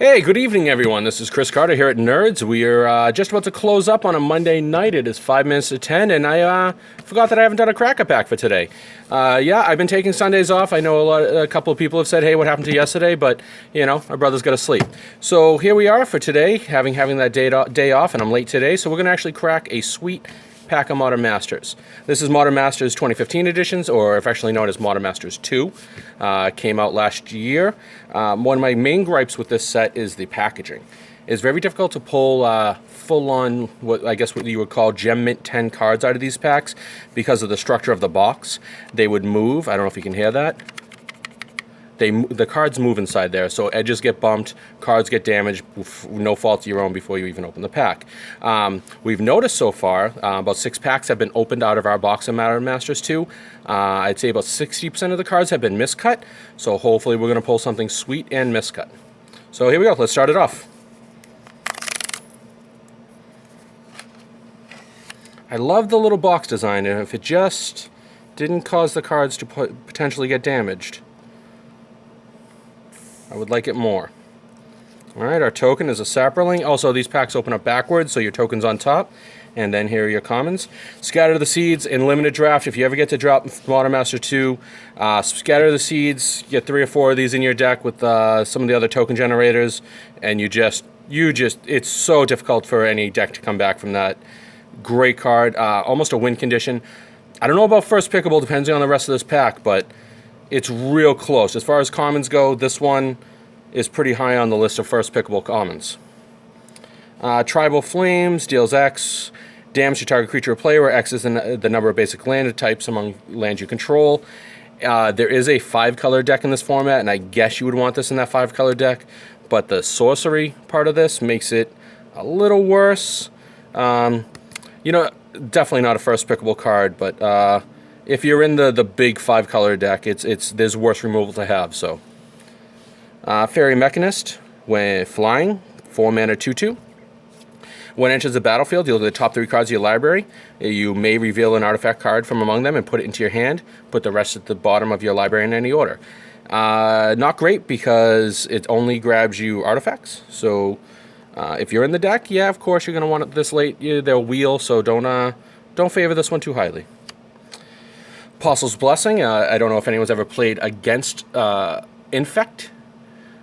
Hey, good evening, everyone. This is Chris Carter here at Nerds. We are just about to close up on a Monday night. It is 5 minutes to 10, and I forgot that I haven't done a Cracker Pack for today. Yeah, I've been taking Sundays off. I know a couple of people have said, hey, what happened to yesterday? But, you know, my brother's got to sleep. So here we are for today, having that day off, and I'm late today. So we're going to actually crack a sweet pack of Modern Masters. This is Modern Masters 2015 editions, or affectionately known as Modern Masters 2. Came out last year. One of my main gripes with this set is the packaging. It's very difficult to pull full-on, what you would call Gem Mint 10 cards out of these packs because of the structure of the box. They would move. I don't know if you can hear that. The cards move inside there, so edges get bumped, cards get damaged, no fault of your own before you even open the pack. We've noticed so far, about 6 packs have been opened out of our box of Modern Masters 2. I'd say about 60% of the cards have been miscut, so hopefully we're going to pull something sweet and miscut. So here we go, let's start it off. I love the little box design, and if it just didn't cause the cards to potentially get damaged, I would like it more. Alright, our token is a sapperling. Also, these packs open up backwards, so your token's on top. And then here are your commons. Scatter the seeds in limited draft. If you ever get to drop Modern Master 2, scatter the seeds, get 3 or 4 of these in your deck with some of the other token generators, and it's so difficult for any deck to come back from that. Great card, almost a win condition. I don't know about first pickable, depending on the rest of this pack, but it's real close. As far as commons go, this one is pretty high on the list of first pickable commons. Tribal Flames deals X, damage to target creature or player, where X is the number of basic land types among lands you control. There is a 5-color deck in this format, and I guess you would want this in that 5-color deck, but the sorcery part of this makes it a little worse. You know, definitely not a first pickable card, but if you're in the big 5-color deck, there's worse removal to have. So, Fairy Mechanist, when flying, 4-mana 2/2. When it enters the battlefield, you look at the top 3 cards of your library. You may reveal an artifact card from among them and put it into your hand. Put the rest at the bottom of your library in any order. Not great because it only grabs you artifacts. So, if you're in the deck, yeah, of course you're going to want it this late. They'll wheel, so don't favor this one too highly. Apostle's Blessing, I don't know if anyone's ever played against Infect,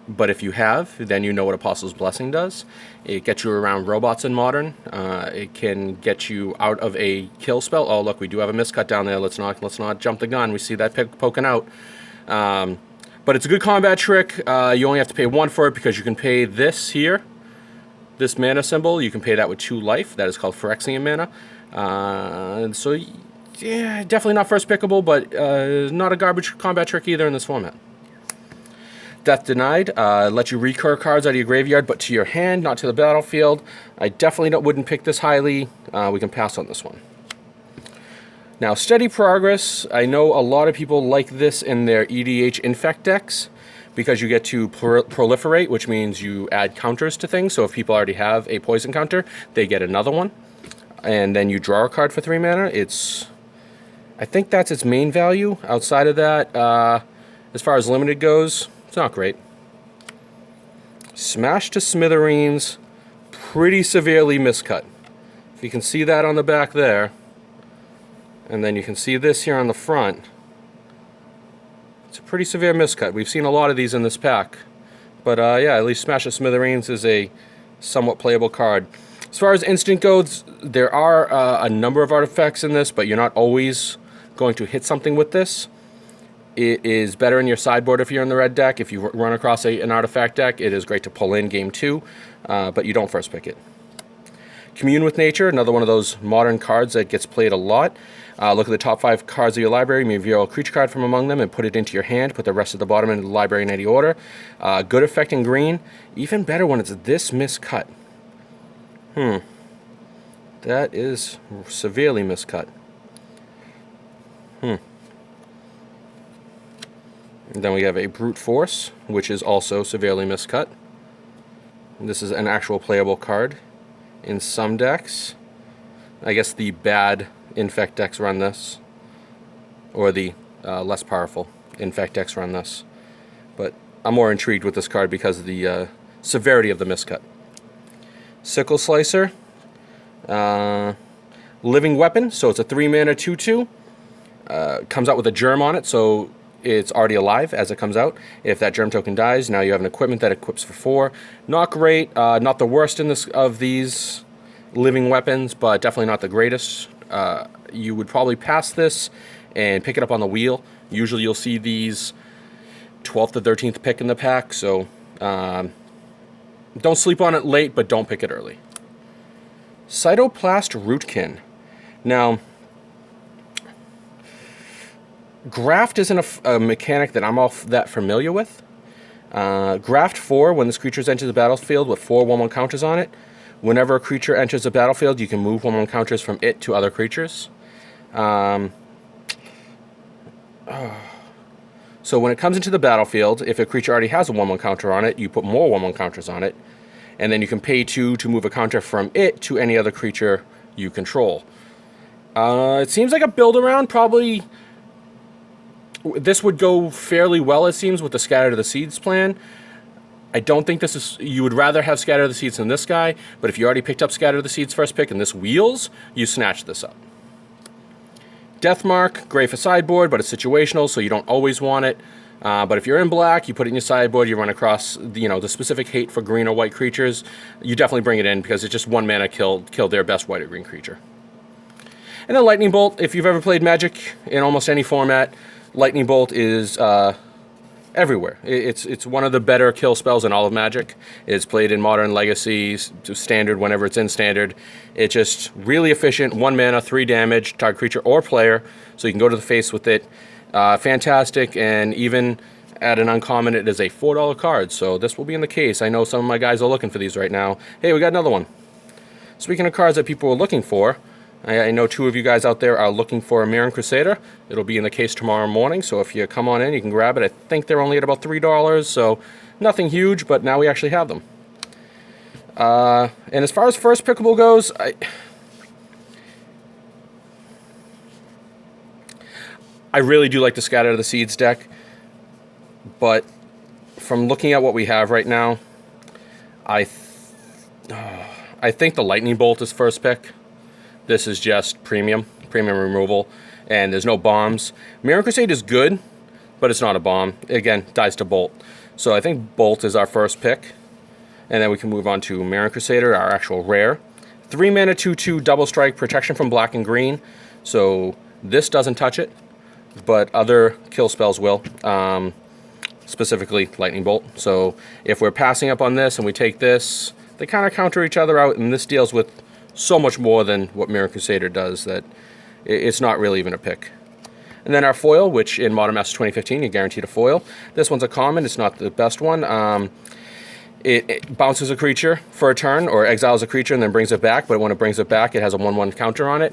but if you have, then you know what Apostle's Blessing does. It gets you around robots in Modern. It can get you out of a kill spell. Oh, look, we do have a miscut down there. Let's not jump the gun. We see that poking out. But it's a good combat trick. You only have to pay 1 for it because you can pay this here, this mana symbol. You can pay that with 2 life. That is called Phyrexian mana. So, yeah, definitely not first pickable, but not a garbage combat trick either in this format. Death Denied, let you recur cards out of your graveyard, but to your hand, not to the battlefield. I definitely wouldn't pick this highly. We can pass on this one. Now, Steady Progress, I know a lot of people like this in their EDH Infect decks because you get to proliferate, which means you add counters to things. So if people already have a poison counter, they get another one. And then you draw a card for 3 mana. I think that's its main value. Outside of that, as far as limited goes, it's not great. Smash to Smithereens, pretty severely miscut. If you can see that on the back there, and then you can see this here on the front, it's a pretty severe miscut. We've seen a lot of these in this pack. But yeah, at least Smash to Smithereens is a somewhat playable card. As far as instant goes, there are a number of artifacts in this, but you're not always going to hit something with this. It is better in your sideboard if you're in the red deck. If you run across an artifact deck, it is great to pull in game 2, but you don't first pick it. Commune with Nature, another one of those modern cards that gets played a lot. Look at the top 5 cards of your library, reveal a creature card from among them and put it into your hand. Put the rest at the bottom of the library in any order. Good effect in green. Even better when it's this miscut. That is severely miscut. And then we have a Brute Force, which is also severely miscut. This is an actual playable card in some decks. I guess the bad Infect decks run this, or the less powerful Infect decks run this. But I'm more intrigued with this card because of the severity of the miscut. Sickle Slicer, living weapon, so it's a 3-mana 2/2. Comes out with a germ on it, so it's already alive as it comes out. If that germ token dies, now you have an equipment that equips for 4. Not great, not the worst in this of these living weapons, but definitely not the greatest. You would probably pass this and pick it up on the wheel. Usually you'll see these 12th to 13th pick in the pack, so don't sleep on it late, but don't pick it early. Cytoplast Rootkin. Now, Graft isn't a mechanic that I'm all that familiar with. Graft 4, when this creature enters the battlefield with 4 1/1 counters on it, whenever a creature enters the battlefield, you can move 1/1 counters from it to other creatures. So when it comes into the battlefield, if a creature already has a 1/1 counter on it, you put more 1/1 counters on it, and then you can pay 2 to move a counter from it to any other creature you control. It seems like a build around, probably. This would go fairly well, it seems, with the Scatter the Seeds plan. I don't think this is... You would rather have Scatter the Seeds than this guy, but if you already picked up Scatter the Seeds first pick and this wheels, you snatch this up. Deathmark, great for sideboard, but it's situational, so you don't always want it. But if you're in black, you put it in your sideboard, you run across the specific hate for green or white creatures, you definitely bring it in because it's just 1 mana killed their best white or green creature. And then Lightning Bolt, if you've ever played Magic in almost any format, Lightning Bolt is everywhere. It's one of the better kill spells in all of Magic. It's played in Modern, Legacy, Standard, whenever it's in Standard. It's just really efficient, 1 mana, 3 damage, target creature or player, so you can go to the face with it. Fantastic, and even at an uncommon, it is a $4 card, so this will be in the case. I know some of my guys are looking for these right now. Hey, we got another one. Speaking of cards that people are looking for, I know 2 of you guys out there are looking for a Mirran Crusader. It'll be in the case tomorrow morning, so if you come on in, you can grab it. I think they're only at about $3, so nothing huge, but now we actually have them. And as far as first pickable goes, I really do like the Scatter the Seeds deck, but from looking at what we have right now, I think the Lightning Bolt is first pick. This is just premium removal, and there's no bombs. Mirran Crusade is good, but it's not a bomb. Again, dies to Bolt. So I think Bolt is our first pick, and then we can move on to Mirran Crusader, our actual rare. 3 mana 2/2 double strike, protection from black and green. So this doesn't touch it, but other kill spells will. Specifically Lightning Bolt. So if we're passing up on this and we take this, they kind of counter each other out, and this deals with so much more than what Mirran Crusader does that it's not really even a pick. And then our foil, which in Modern Masters 2015, you're guaranteed a foil. This one's a common. It's not the best one. It bounces a creature for a turn, or exiles a creature and then brings it back, but when it brings it back, it has a 1/1 counter on it.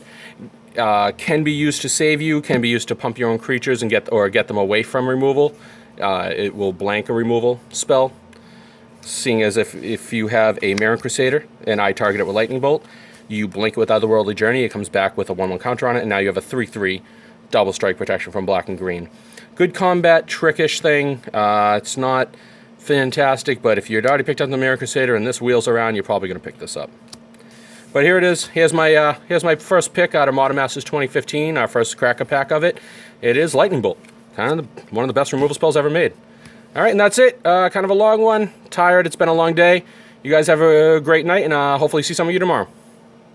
Can be used to save you, can be used to pump your own creatures and get them away from removal. It will blank a removal spell, seeing as if you have a Mirran Crusader and I target it with Lightning Bolt, you blink it with Otherworldly Journey, it comes back with a 1/1 counter on it, and now you have a 3/3 double strike protection from black and green. Good combat, trickish thing. It's not fantastic, but if you'd already picked up the Mirran Crusader and this wheels around, you're probably going to pick this up. But here it is. Here's my first pick out of Modern Masters 2015, our first cracker pack of it. It is Lightning Bolt. Kind of one of the best removal spells ever made. All right, and that's it. Kind of a long one. Tired. It's been a long day. You guys have a great night, and hopefully see some of you tomorrow.